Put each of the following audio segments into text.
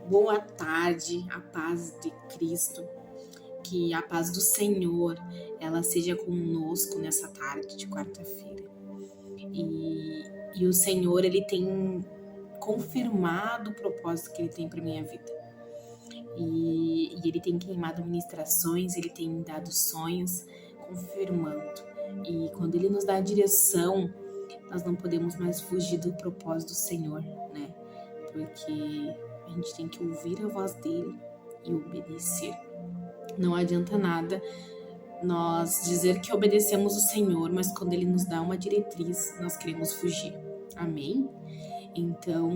boa tarde, a paz de Cristo, que a paz do Senhor, ela seja conosco nessa tarde de quarta-feira. E o Senhor, Ele tem confirmado o propósito que Ele tem para minha vida. E Ele tem queimado ministrações, Ele tem dado sonhos, confirmando. E quando Ele nos dá a direção, nós não podemos mais fugir do propósito do Senhor, né? Porque a gente tem que ouvir a voz dele e obedecer. Não adianta nada nós dizer que obedecemos o Senhor, mas quando ele nos dá uma diretriz, nós queremos fugir. Amém? Então,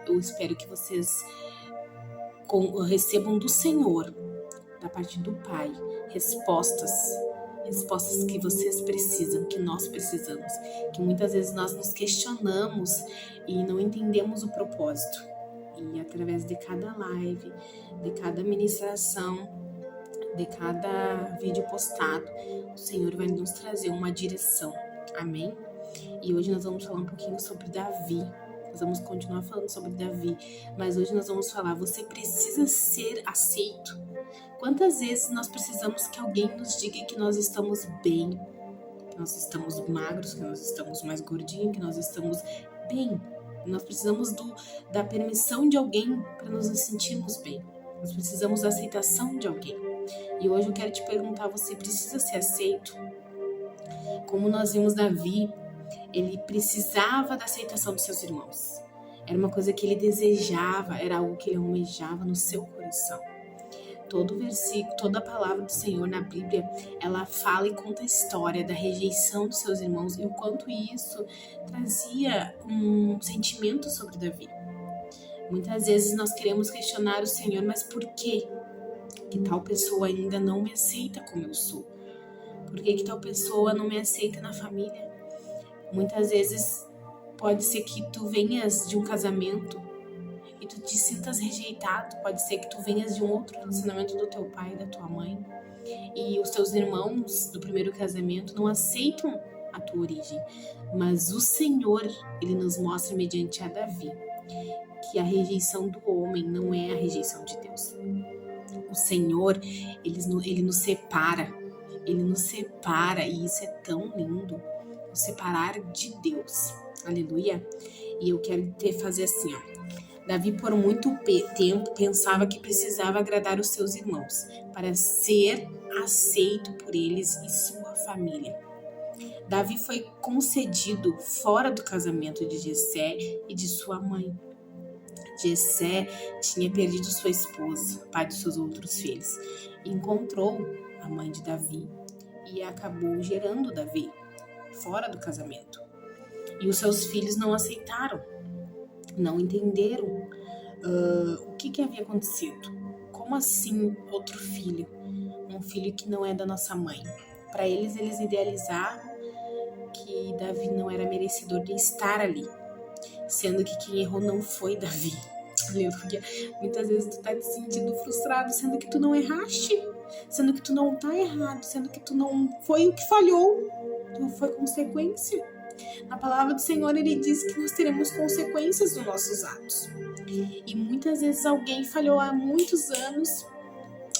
eu espero que vocês recebam do Senhor, da parte do Pai, respostas que vocês precisam, que nós precisamos, que muitas vezes nós nos questionamos e não entendemos o propósito. E através de cada live, de cada ministração, de cada vídeo postado, o Senhor vai nos trazer uma direção. Amém? E hoje nós vamos falar um pouquinho sobre Davi. Nós vamos continuar falando sobre Davi, mas hoje nós vamos falar, você precisa ser aceito. Quantas vezes nós precisamos que alguém nos diga que nós estamos bem, que nós estamos magros, que nós estamos mais gordinhos, que nós estamos bem. Nós precisamos da permissão de alguém para nos sentirmos bem. Nós precisamos da aceitação de alguém. E hoje eu quero te perguntar, você precisa ser aceito? Como nós vimos Davi, ele precisava da aceitação dos seus irmãos. Era uma coisa que ele desejava, era algo que ele almejava no seu coração. Todo versículo, toda a palavra do Senhor na Bíblia, ela fala e conta a história da rejeição dos seus irmãos e o quanto isso trazia um sentimento sobre Davi. Muitas vezes nós queremos questionar o Senhor, mas por quê? Que tal pessoa ainda não me aceita como eu sou? Por que tal pessoa não me aceita na família? Muitas vezes pode ser que tu venhas de um casamento e tu te sintas rejeitado, pode ser que tu venhas de um outro relacionamento do teu pai e da tua mãe e os teus irmãos do primeiro casamento não aceitam a tua origem, mas o Senhor, Ele nos mostra mediante a Davi que a rejeição do homem não é a rejeição de Deus. O Senhor, Ele nos separa e isso é tão lindo, nos separar de Deus, aleluia. E eu quero fazer assim, ó. Davi por muito tempo pensava que precisava agradar os seus irmãos para ser aceito por eles e sua família. Davi foi concedido fora do casamento de Jessé e de sua mãe. Jessé tinha perdido sua esposa, pai de seus outros filhos. Encontrou a mãe de Davi e acabou gerando Davi fora do casamento. E os seus filhos não aceitaram, não entenderam o que havia acontecido. Como assim outro filho? Um filho que não é da nossa mãe. Para eles idealizavam que Davi não era merecedor de estar ali, sendo que quem errou não foi Davi. Aleluia. Muitas vezes tu tá te sentindo frustrado, sendo que tu não erraste, sendo que tu não tá errado, sendo que tu não foi o que falhou, tu foi consequência. Na palavra do Senhor, Ele diz que nós teremos consequências dos nossos atos. E muitas vezes alguém falhou há muitos anos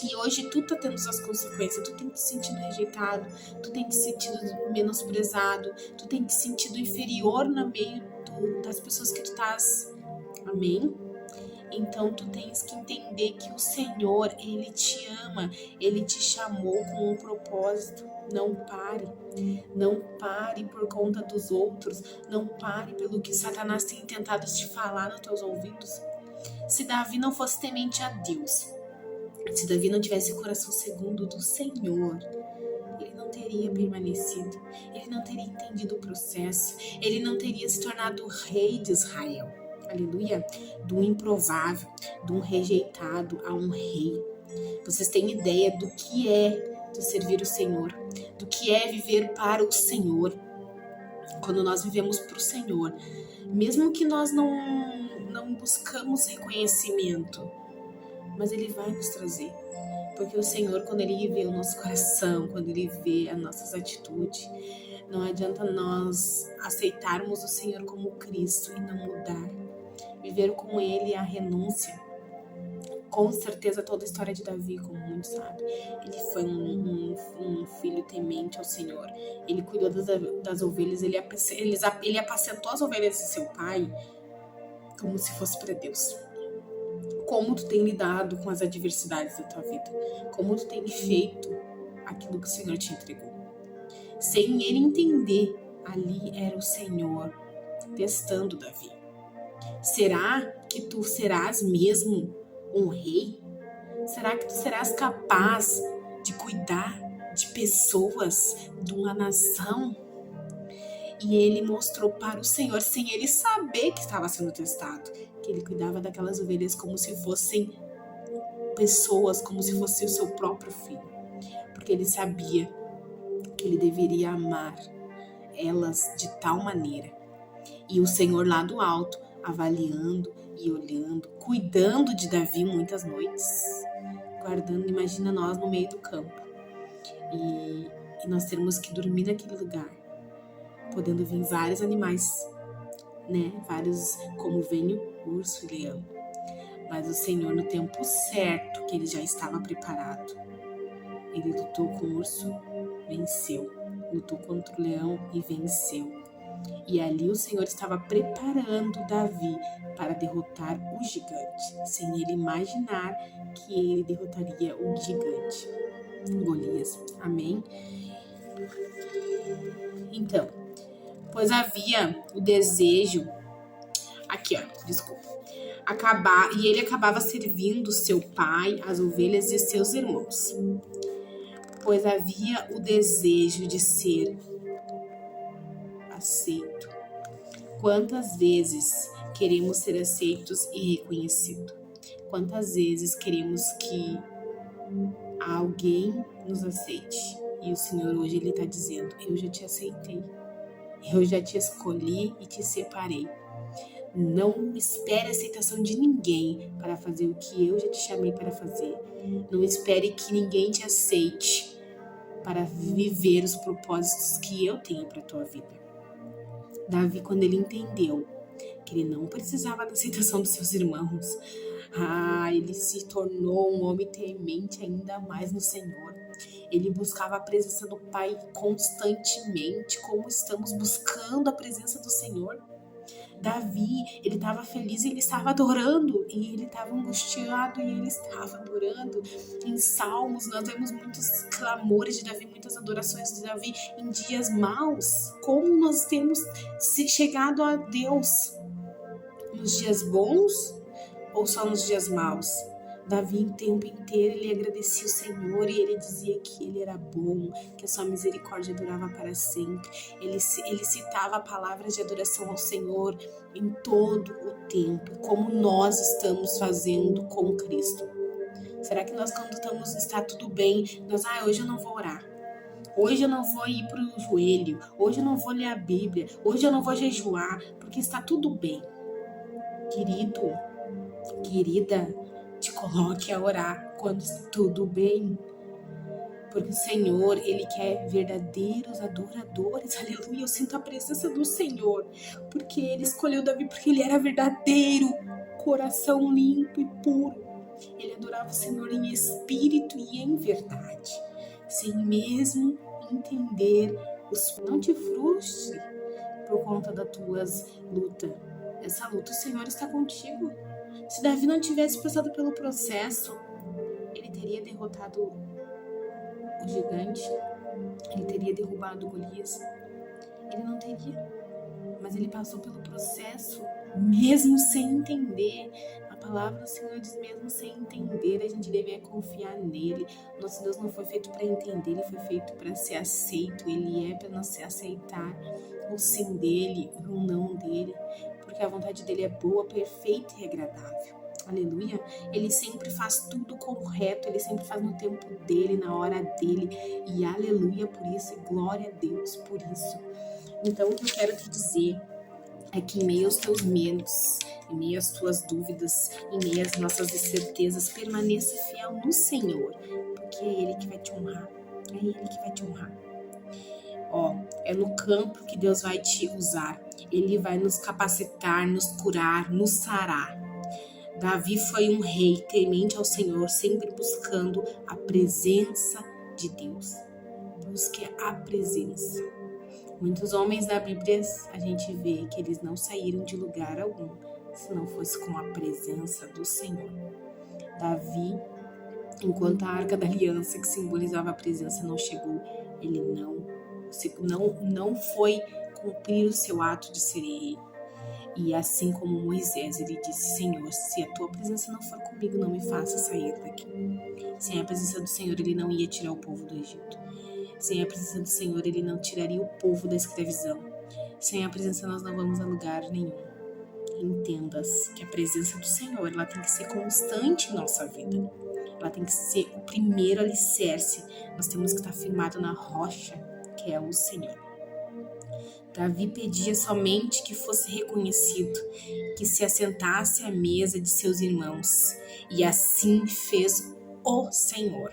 e hoje tu tá tendo as consequências, tu tem te sentido rejeitado, tu tem te sentido menosprezado, tu tem te sentido inferior no meio das pessoas que tu estás. Amém? Então tu tens que entender que o Senhor, Ele te ama, Ele te chamou com um propósito. Não pare por conta dos outros, não pare pelo que Satanás tem tentado te falar nos teus ouvidos. Se Davi não fosse temente a Deus, se Davi não tivesse o coração segundo do Senhor, ele não teria permanecido, ele não teria entendido o processo, ele não teria se tornado rei de Israel. Aleluia, do improvável, de um rejeitado a um rei. Vocês têm ideia do que é de servir o Senhor, do que é viver para o Senhor. Quando nós vivemos para o Senhor, mesmo que nós não buscamos reconhecimento, mas Ele vai nos trazer. Porque o Senhor, quando Ele vê o nosso coração, quando Ele vê as nossas atitudes, não adianta nós aceitarmos o Senhor como Cristo e não mudar. viveram com ele a renúncia. Com certeza toda a história de Davi, como muitos sabem, ele foi um filho temente ao Senhor. Ele cuidou das ovelhas, ele apacentou as ovelhas de seu pai como se fosse para Deus. Como tu tem lidado com as adversidades da tua vida? Como tu tem feito aquilo que o Senhor te entregou? Sem ele entender, ali era o Senhor testando Davi. Será que tu serás mesmo um rei? Será que tu serás capaz de cuidar de pessoas, de uma nação? E ele mostrou para o Senhor, sem ele saber que estava sendo testado, que ele cuidava daquelas ovelhas como se fossem pessoas, como se fosse o seu próprio filho. Porque ele sabia que ele deveria amar elas de tal maneira. E o Senhor lá do alto, avaliando e olhando, cuidando de Davi muitas noites, guardando. Imagina nós no meio do campo e nós termos que dormir naquele lugar, podendo vir vários animais, né? Vários, como vem o urso e leão. Mas o Senhor, no tempo certo, que ele já estava preparado, ele lutou com o urso, venceu. Lutou contra o leão e venceu. E ali o Senhor estava preparando Davi para derrotar o gigante, sem ele imaginar que ele derrotaria o gigante, Golias. Amém? Então, pois havia o desejo, e ele acabava servindo seu pai, as ovelhas e seus irmãos. Pois havia o desejo de ser aceito. Quantas vezes queremos ser aceitos e reconhecidos? Quantas vezes queremos que alguém nos aceite? E o Senhor hoje ele está dizendo: eu já te aceitei, eu já te escolhi e te separei. Não espere a aceitação de ninguém para fazer o que eu já te chamei para fazer. Não espere que ninguém te aceite para viver os propósitos que eu tenho para a tua vida. Davi, quando ele entendeu que ele não precisava da aceitação dos seus irmãos, ele se tornou um homem temente ainda mais no Senhor. Ele buscava a presença do Pai constantemente, como estamos buscando a presença do Senhor. Davi, ele estava feliz e ele estava adorando, e ele estava angustiado e ele estava adorando. Em Salmos nós vemos muitos clamores de Davi, muitas adorações de Davi em dias maus. Como nós temos chegado a Deus? Nos dias bons ou só nos dias maus? Davi, o tempo inteiro, ele agradecia o Senhor e ele dizia que ele era bom, que a sua misericórdia durava para sempre. Ele citava palavras de adoração ao Senhor em todo o tempo, como nós estamos fazendo com Cristo. Será que nós, quando está tudo bem, hoje eu não vou orar, hoje eu não vou ir para o joelho, hoje eu não vou ler a Bíblia, hoje eu não vou jejuar, porque está tudo bem? Querido, querida, te coloque a orar quando está tudo bem, porque o Senhor, ele quer verdadeiros adoradores. Aleluia, eu sinto a presença do Senhor, porque ele escolheu Davi, porque ele era verdadeiro, coração limpo e puro. Ele adorava o Senhor em espírito e em verdade, sem mesmo entender não te frustre por conta das tuas lutas. Essa luta, o Senhor está contigo. Se Davi não tivesse passado pelo processo, ele teria derrotado o gigante, ele teria derrubado Golias. Ele não teria, mas ele passou pelo processo, mesmo sem entender. A palavra do Senhor diz: mesmo sem entender, a gente deve confiar nele. Nosso Deus não foi feito para entender, ele foi feito para ser aceito. Ele é para nós se aceitar o sim dele, o não dele, porque a vontade dele é boa, perfeita e agradável. Aleluia. Ele sempre faz tudo correto, ele sempre faz no tempo dele, na hora dele, e aleluia por isso, e glória a Deus por isso. Então, o que eu quero te dizer é que em meio aos teus medos, em meio às tuas dúvidas, em meio às nossas incertezas, permaneça fiel no Senhor, porque é Ele que vai te honrar, é Ele que vai te honrar. É no campo que Deus vai te usar. Ele vai nos capacitar, nos curar, nos sarar. Davi foi um rei temente ao Senhor, sempre buscando a presença de Deus. Busque a presença. Muitos homens da Bíblia, a gente vê que eles não saíram de lugar algum, se não fosse com a presença do Senhor. Davi, enquanto a Arca da Aliança, que simbolizava a presença, não chegou, ele não foi cumprir o seu ato de ser rei. E assim como Moisés, ele disse: Senhor, se a tua presença não for comigo, não me faça sair daqui. Sem a presença do Senhor, ele não ia tirar o povo do Egito. Sem a presença do Senhor, ele não tiraria o povo da escravidão. Sem a presença, nós não vamos a lugar nenhum. Entendas que a presença do Senhor, ela tem que ser constante em nossa vida. Ela tem que ser o primeiro alicerce. Nós temos que estar firmado na rocha, que é o Senhor. Davi pedia somente que fosse reconhecido, que se assentasse à mesa de seus irmãos. E assim fez o Senhor.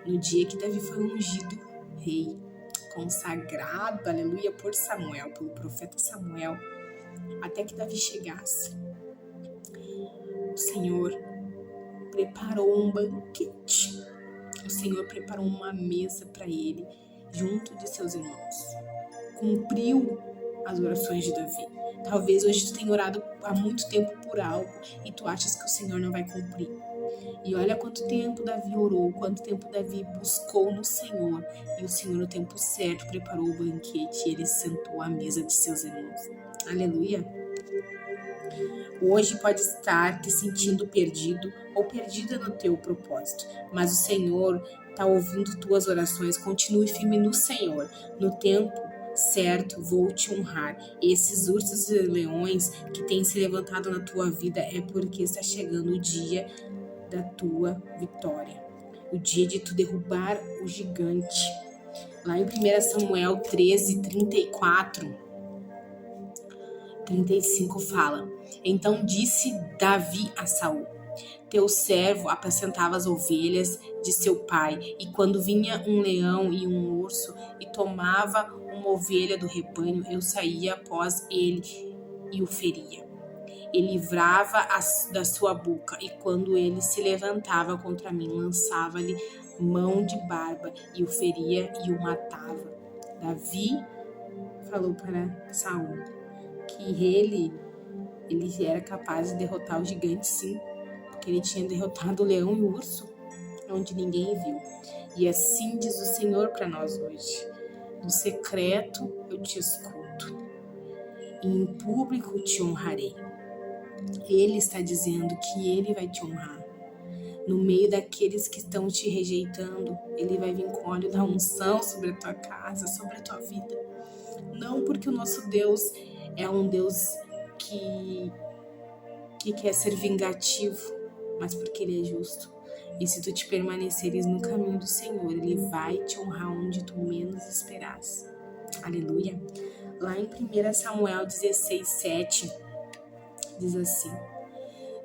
No dia que Davi foi ungido rei, consagrado, aleluia, por Samuel, pelo profeta Samuel, até que Davi chegasse, o Senhor preparou um banquete. O Senhor preparou uma mesa para ele, junto de seus irmãos. Cumpriu as orações de Davi. Talvez hoje tu tenha orado há muito tempo por algo e tu achas que o Senhor não vai cumprir. E olha quanto tempo Davi orou, quanto tempo Davi buscou no Senhor. E o Senhor, no tempo certo, preparou o banquete e ele sentou à mesa de seus irmãos. Aleluia! Hoje pode estar te sentindo perdido ou perdida no teu propósito, mas o Senhor está ouvindo tuas orações. Continue firme no Senhor. No tempo certo, vou te honrar. Esses ursos e leões que têm se levantado na tua vida é porque está chegando o dia da tua vitória. O dia de tu derrubar o gigante. Lá em 1 Samuel 13, 35 fala: Então disse Davi a Saul: Teu servo apacentava as ovelhas de seu pai, e quando vinha um leão e um urso e tomava uma ovelha do rebanho, eu saía após ele e o feria. E livrava da sua boca, e quando ele se levantava contra mim, lançava-lhe mão de barba, e o feria e o matava. Davi falou para Saul que ele era capaz de derrotar o gigante, sim, porque ele tinha derrotado o leão e o urso, onde ninguém viu. E assim diz o Senhor para nós hoje: no secreto eu te escuto, e em público te honrarei. Ele está dizendo que ele vai te honrar. No meio daqueles que estão te rejeitando, ele vai vir com óleo da unção sobre a tua casa, sobre a tua vida. Não porque o nosso Deus é um Deus que quer ser vingativo, mas porque ele é justo. E se tu te permaneceres no caminho do Senhor, ele vai te honrar onde tu menos esperas. Aleluia. Lá em 1 Samuel 16, 7, diz assim: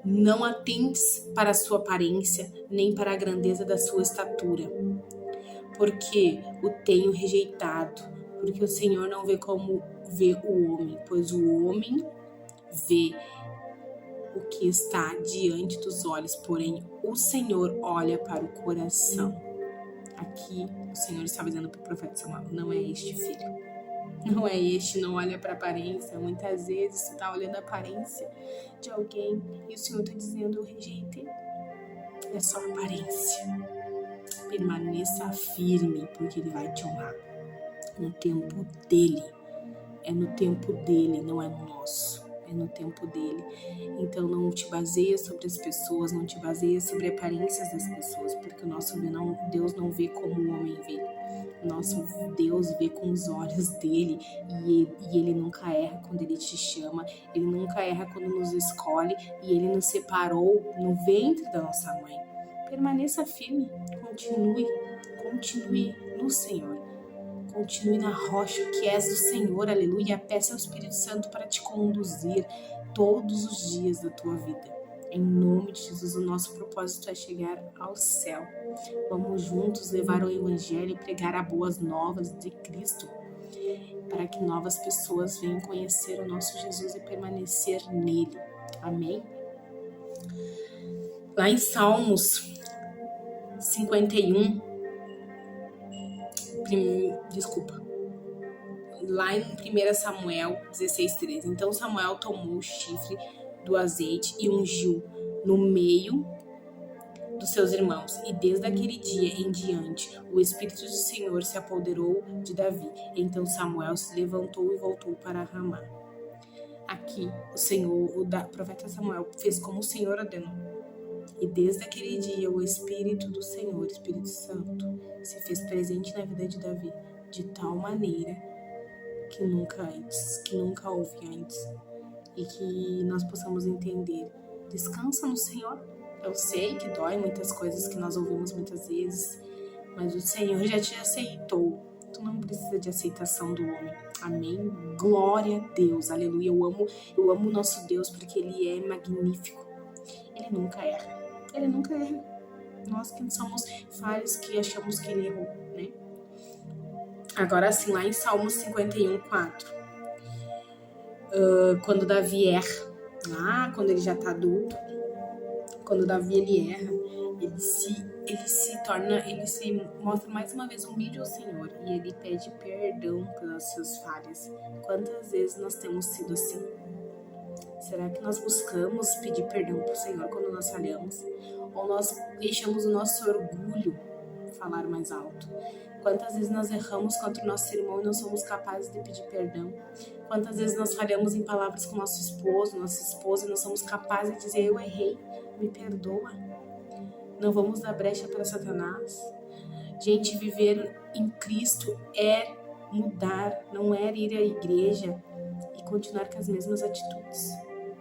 Não atentes para a sua aparência, nem para a grandeza da sua estatura, porque o tenho rejeitado, porque o Senhor não vê como vê o homem, pois o homem vê o que está diante dos olhos, porém o Senhor olha para o coração. Aqui o Senhor estava dizendo para o profeta Samuel: não é este filho. Não é este, não olha para a aparência. Muitas vezes você está olhando a aparência de alguém e o Senhor está dizendo: eu rejeitei. É só aparência. Permaneça firme, porque ele vai te honrar. No tempo dele. É no tempo dele, não é no nosso. É no tempo dele. Então não te baseia sobre as pessoas, não te baseia sobre aparências das pessoas, porque o nosso Deus não vê como o homem vê. Nosso Deus vê com os olhos dele e ele nunca erra quando ele te chama, ele nunca erra quando nos escolhe, e ele nos separou no ventre da nossa mãe. Permaneça firme, continue no Senhor, continue na rocha que és do Senhor, aleluia. Peça ao Espírito Santo para te conduzir todos os dias da tua vida. Em nome de Jesus, o nosso propósito é chegar ao céu. Vamos juntos levar o Evangelho e pregar as boas novas de Cristo. para que novas pessoas venham conhecer o nosso Jesus e permanecer nele. Amém? Lá em Salmos 51, lá em 1 Samuel 16:13. Então Samuel tomou o chifre do azeite e ungiu no meio dos seus irmãos, e desde aquele dia em diante o Espírito do Senhor se apoderou de Davi. Então Samuel se levantou e voltou para Ramá. Aqui o profeta Samuel fez como o Senhor ordenou. E desde aquele dia o Espírito do Senhor, Espírito Santo, se fez presente na vida de Davi de tal maneira que nunca houve antes. E que nós possamos entender. Descansa no Senhor. Eu sei que dói muitas coisas que nós ouvimos muitas vezes, mas o Senhor já te aceitou. Tu não precisa de aceitação do homem. Amém? Glória a Deus. Aleluia. Eu amo o nosso Deus porque Ele é magnífico. Ele nunca erra. Ele nunca erra. Nós que somos falhos que achamos que Ele errou, né? Agora sim, lá em Salmos 51:4. Quando Davi erra. Quando ele já está adulto. Quando Davi ele erra, ele se mostra mais uma vez humilde ao Senhor e ele pede perdão pelas suas falhas. Quantas vezes nós temos sido assim? Será que nós buscamos pedir perdão para o Senhor quando nós falhamos? Ou nós deixamos o nosso orgulho falar mais alto? Quantas vezes nós erramos contra o nosso irmão e não somos capazes de pedir perdão? Quantas vezes nós falhamos em palavras com nossa esposa e não somos capazes de dizer: eu errei, me perdoa? Não vamos dar brecha para Satanás. Gente, viver em Cristo é mudar, não é ir à igreja e continuar com as mesmas atitudes.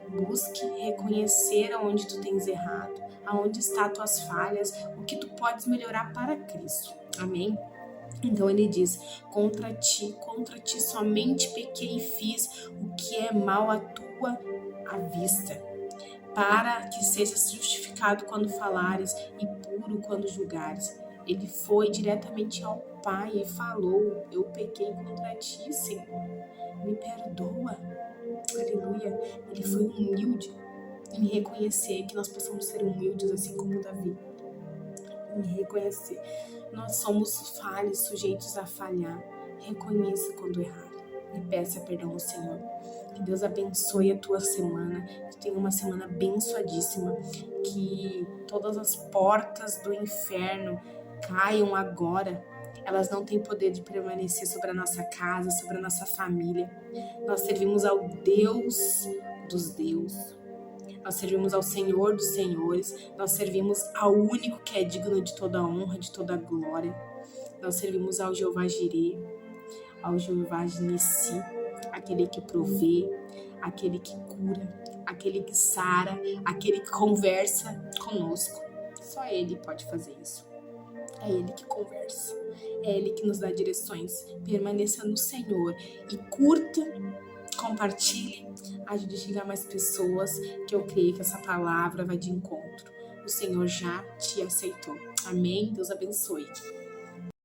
Busque reconhecer aonde tu tens errado, aonde estão as tuas falhas, o que tu podes melhorar para Cristo. Amém? Então ele diz: contra ti somente pequei e fiz o que é mal à tua vista, para que sejas justificado quando falares e puro quando julgares. Ele foi diretamente ao Pai e falou: eu pequei contra ti, Senhor, me perdoa. Aleluia. Ele foi humilde em reconhecer que nós possamos ser humildes assim como Davi. Em reconhecer, nós somos falhos, sujeitos a falhar. Reconheça quando errar e peça perdão ao Senhor. Que Deus abençoe a tua semana, que tenha uma semana abençoadíssima, que todas as portas do inferno caiam agora. Elas não têm poder de permanecer sobre a nossa casa, sobre a nossa família. Nós servimos ao Deus dos deuses. Nós servimos ao Senhor dos senhores. Nós servimos ao único que é digno de toda honra, de toda glória. Nós servimos ao Jeová Jireh, ao Jeová Nissi, aquele que provê, aquele que cura, aquele que sara, aquele que conversa conosco. Só Ele pode fazer isso. É Ele que conversa, é Ele que nos dá direções. Permaneça no Senhor e curta, compartilhe, ajude a chegar mais pessoas, que eu creio que essa palavra vai de encontro. O Senhor já te aceitou. Amém? Deus abençoe.